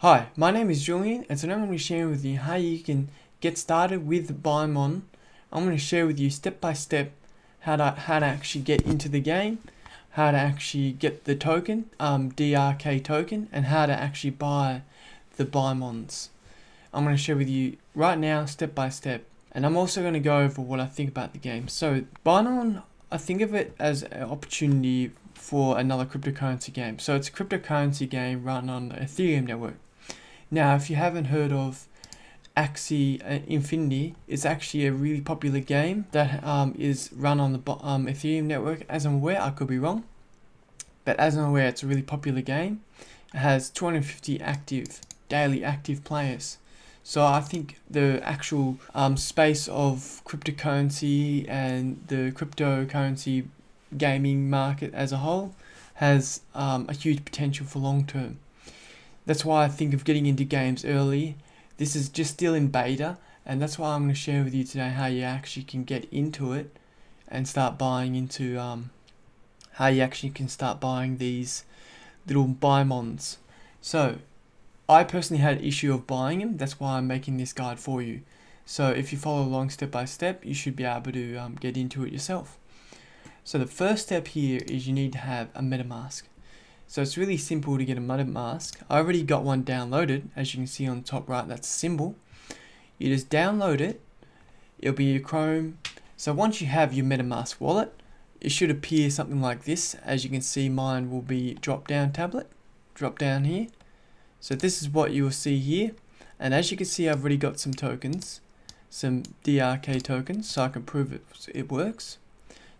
Hi, my name is Julian, and today I'm going to be sharing with you how you can get started with Binemon. I'm going to share with you step by step how to actually get into the game, how to actually get the token, DRK token, and how to actually buy the Binemons. I'm going to share with you right now, step by step, and I'm also going to go over what I think about the game. So Binemon, I think of it as an opportunity for another cryptocurrency game. So it's a cryptocurrency game run on the Ethereum network. Now, if you haven't heard of Axie Infinity, it's actually a really popular game that is run on the Ethereum network. As I'm aware, I could be wrong, but as I'm aware, it's a really popular game. It has 250 daily active players. So I think the actual space of cryptocurrency and the cryptocurrency gaming market as a whole has a huge potential for long term. That's why I think of getting into games early. This is just still in beta, and that's why I'm going to share with you today how you actually can get into it and start buying into how you actually can start buying these little Binemons. So I personally had an issue of buying them. That's why I'm making this guide for you. So if you follow along step by step, you should be able to get into it yourself. So the first step here is you need to have a MetaMask. So it's really simple to get a MetaMask. I already got one downloaded, as you can see on the top right, that's a symbol. You just download it, it'll be your Chrome. So once you have your MetaMask wallet, it should appear something like this. As you can see, mine will be drop down tablet, drop down here. So this is what you will see here. And as you can see, I've already got some tokens, some DRK tokens, so I can prove it works.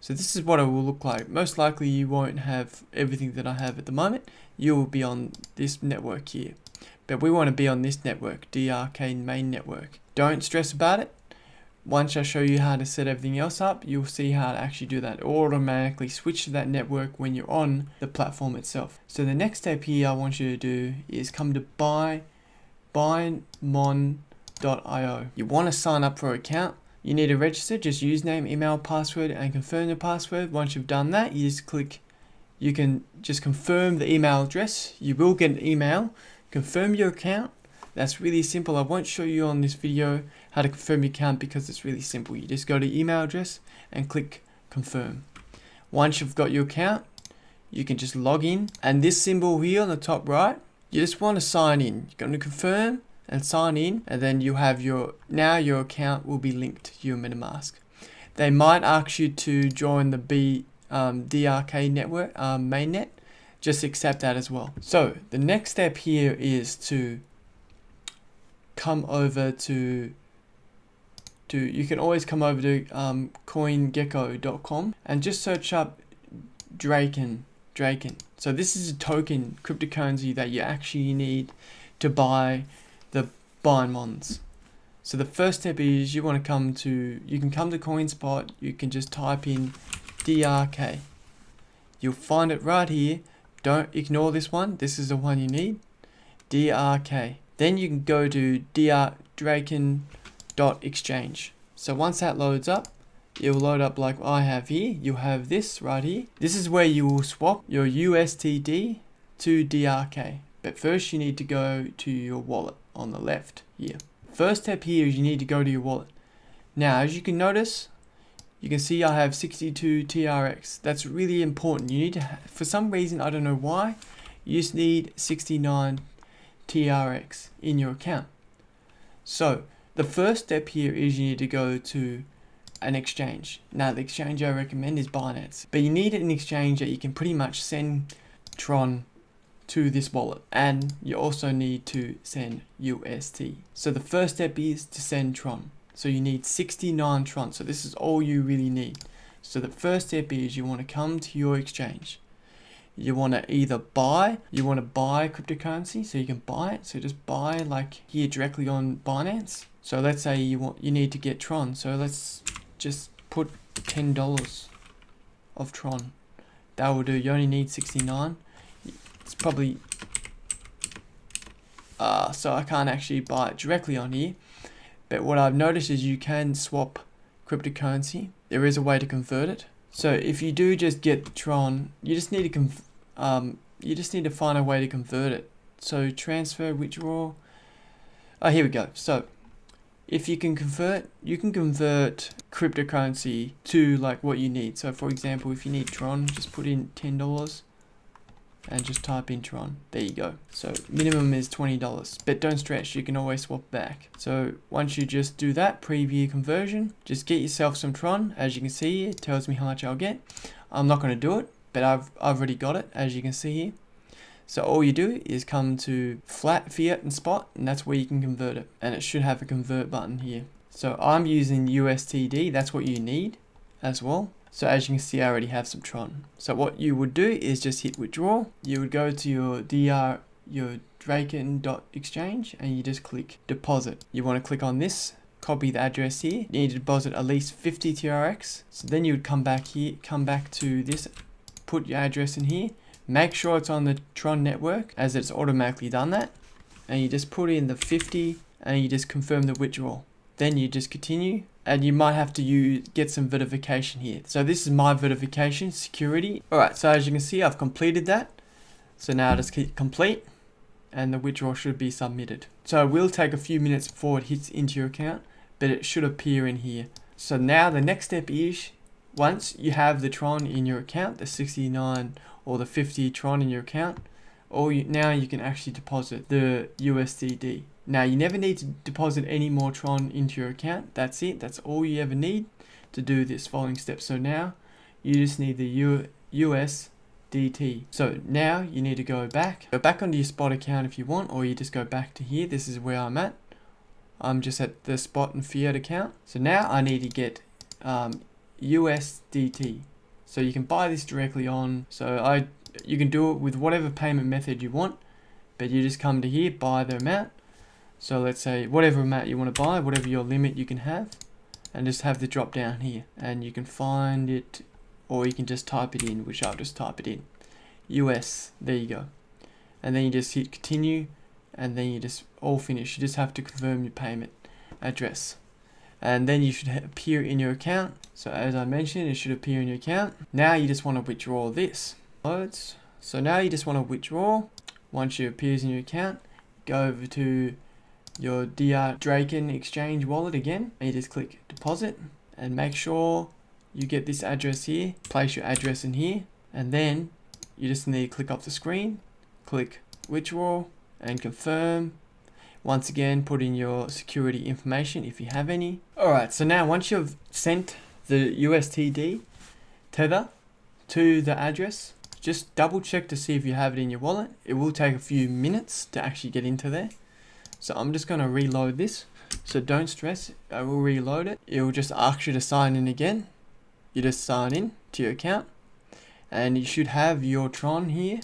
So this is what it will look like. Most likely you won't have everything that I have at the moment. You will be on this network here. But we want to be on this network, DRK main network. Don't stress about it. Once I show you how to set everything else up, you'll see how to actually do that. Automatically switch to that network when you're on the platform itself. So the next step here I want you to do is come to Binemon.io. You want to sign up for an account. You need to register, just username, email, password, and confirm the password. Once you've done that, you can just confirm the email address. You will get an email. Confirm your account. That's really simple. I won't show you on this video how to confirm your account because it's really simple. You just go to email address and click confirm. Once you've got your account, you can just log in. And this symbol here on the top right, you just want to sign in. You're going to confirm and sign in, and then you have your account will be linked to your MetaMask. They might ask you to join the DRK network mainnet. Just accept that as well. So the next step here is to come over to you can always come over to coingecko.com and just search up Drk and I. So this is a token cryptocurrency that you actually need to buy the Binemons. So the first step is you can come to CoinSpot. You can just type in DRK. You'll find it right here. Don't ignore this one. This is the one you need. DRK. Then you can go to Drk.exchange. So once that loads up, it will load up like I have here. You'll have this right here. This is where you will swap your USDT to DRK. But first you need to go to your wallet on the left here. First step here is you need to go to your wallet. Now, as you can notice, you can see I have 62 TRX. That's really important. You need to, for some reason, I don't know why, you just need 69 TRX in your account. So the first step here is you need to go to an exchange. Now the exchange I recommend is Binance, but you need an exchange that you can pretty much send Tron to this wallet, and you also need to send UST. So the first step is to send Tron. So you need 69 Tron. So this is all you really need. So the first step is you want to come to your exchange. You want to either buy cryptocurrency, so you can buy it. So just buy like here directly on Binance. So let's say you need to get Tron. So let's just put $10 of Tron. That will do. You only need 69. It's probably so I can't actually buy it directly on here, but what I've noticed is you can swap cryptocurrency. There is a way to convert it. So if you do just get Tron, you just need to find a way to convert it. So transfer, withdraw. Oh, here we go. So if you can convert cryptocurrency to like what you need. So for example, if you need Tron, just put in $10 and just type in Tron. There you go. So minimum is $20, but don't stress, you can always swap back. So once you just do that preview conversion, just get yourself some Tron. As you can see here, it tells me how much I'll get. I'm not going to do it, but I've already got it, as you can see here. So all you do is come to flat, fiat and spot, and that's where you can convert it. And it should have a convert button here. So I'm using USTD, that's what you need as well. So as you can see, I already have some Tron. So what you would do is just hit withdraw. You would go to your Drk and I exchange and you just click deposit. You want to click on this, copy the address here. You need to deposit at least 50 TRX. So then you would come back here, come back to this, put your address in here. Make sure it's on the Tron network, as it's automatically done that. And you just put in the 50 and you just confirm the withdrawal. Then you just continue, and you might have to get some verification here. So this is my verification, security. Alright, so as you can see, I've completed that. So now just click complete and the withdrawal should be submitted. So it will take a few minutes before it hits into your account, but it should appear in here. So now the next step is, once you have the Tron in your account, the 69 or the 50 Tron in your account, now you can actually deposit the USDD. Now you never need to deposit any more Tron into your account. That's it. That's all you ever need to do this following step. So now you just need the USDT. So now you need to go back onto your spot account if you want, or you just go back to here. This is where I'm at. I'm just at the spot and fiat account. So now I need to get USDT. So you can buy this directly on. So you can do it with whatever payment method you want, but you just come to here, buy the amount. So let's say whatever amount you want to buy, whatever your limit you can have, and just have the drop down here, and you can find it, or you can just type it in, which I'll just type it in, US. There you go. And then you just hit continue, and then you just all finish. You just have to confirm your payment address, and then you should appear in your account. So as I mentioned, it should appear in your account. Now you just want to withdraw this. So now you just want to withdraw. Once it appears in your account, go over to your Drk and I exchange wallet again, and you just click deposit, and make sure you get this address here. Place your address in here, and then you just need to click off the screen, click withdraw and confirm. Once again, put in your security information if you have any. Alright, so now once you've sent the USDT tether to the address, just double check to see if you have it in your wallet. It will take a few minutes to actually get into there. So I'm just going to reload this. So don't stress, I will reload it. It will just ask you to sign in again. You just sign in to your account, and you should have your Tron here.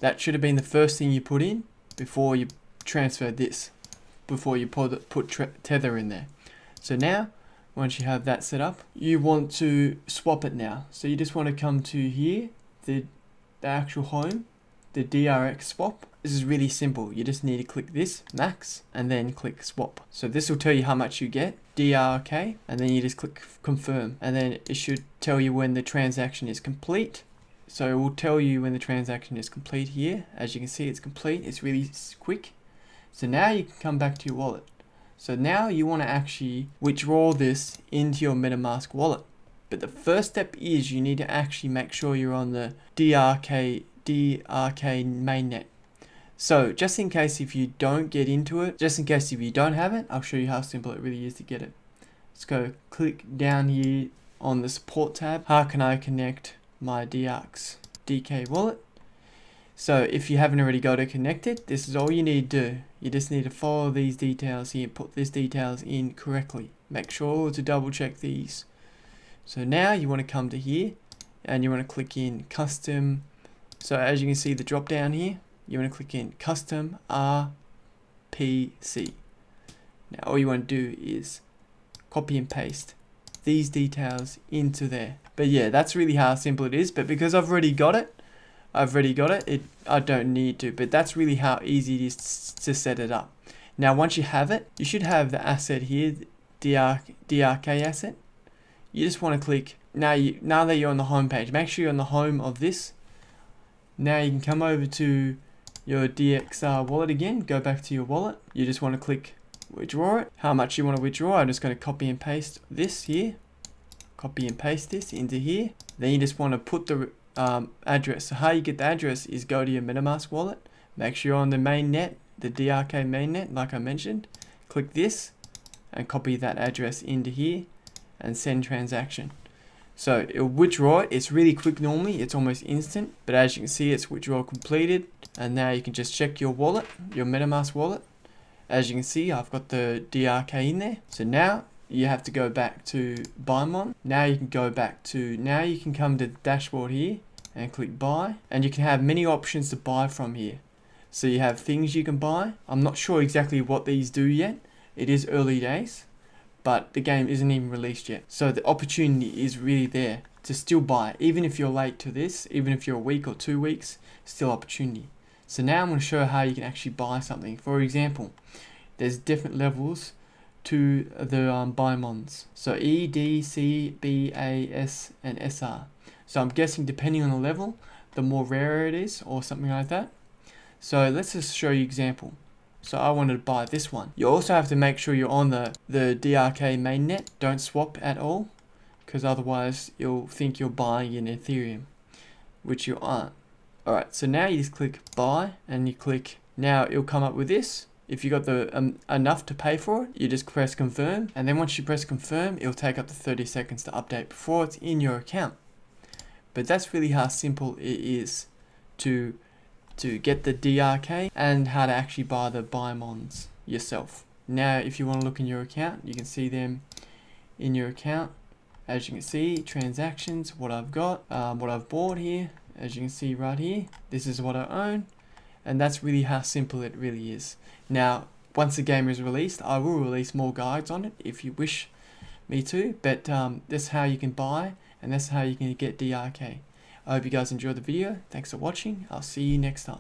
That should have been the first thing you put in before you transfer this, before you put tether in there. So now, once you have that set up, you want to swap it now. So you just want to come to here, the actual home, the DRX swap. This is really simple. You just need to click this max and then click swap. So this will tell you how much you get, DRK, and then you just click confirm, and then it should tell you when the transaction is complete. So it will tell you when the transaction is complete here. As you can see, it's complete. It's really quick. So now you can come back to your wallet. So now you want to actually withdraw this into your MetaMask wallet. But the first step is you need to actually make sure you're on the DRK mainnet. So just in case if you don't get into it, just in case if you don't have it, I'll show you how simple it really is to get it. Let's go click down here on the support tab. How can I connect my DK wallet? So if you haven't already got it connected, this is all you need to do. You just need to follow these details here, put these details in correctly. Make sure to double check these. So now you want to come to here and you want to click in custom. So as you can see the drop down here, you want to click in custom RPC. Now all you want to do is copy and paste these details into there. But yeah, that's really how simple it is. But because I've already got it, I don't need to. But that's really how easy it is to set it up. Now once you have it, you should have the asset here, DRK asset. You just want to click, now that you're on the home page, make sure you're on the home of this. Now you can come over to your DXR wallet again, go back to your wallet. You just want to click withdraw it. How much you want to withdraw, I'm just going to copy and paste this here. Copy and paste this into here. Then you just want to put the address. So how you get the address is go to your MetaMask wallet. Make sure you're on the main net, the DRK mainnet, like I mentioned. Click this and copy that address into here and send transaction. So it'll withdraw it. It's really quick normally. It's almost instant. But as you can see, it's withdrawal completed. And now you can just check your wallet, your MetaMask wallet. As you can see, I've got the DRK in there. So now you have to go back to Binemon. Now you can come to the dashboard here and click buy. And you can have many options to buy from here. So you have things you can buy. I'm not sure exactly what these do yet. It is early days, but the game isn't even released yet. So the opportunity is really there to still buy. Even if you're late to this, even if you're a week or 2 weeks, still opportunity. So now I'm going to show how you can actually buy something. For example, there's different levels to the Binemons. So E, D, C, B, A, S, and SR. So I'm guessing depending on the level, the more rare it is or something like that. So let's just show you example. So I wanted to buy this one. You also have to make sure you're on the DRK mainnet. Don't swap at all, because otherwise you'll think you're buying in Ethereum, which you aren't. Alright, so now you just click buy and you click, now it'll come up with this. If you got the enough to pay for it, you just press confirm, and then once you press confirm, it'll take up to 30 seconds to update before it's in your account. But that's really how simple it is to get the DRK and how to actually buy the Binemons yourself. Now, if you want to look in your account, you can see them in your account. As you can see, transactions, what I've got, what I've bought here. As you can see right here, this is what I own. And that's really how simple it really is. Now, once the game is released, I will release more guides on it if you wish me to. But that's how you can buy, and that's how you can get DRK. I hope you guys enjoyed the video. Thanks for watching. I'll see you next time.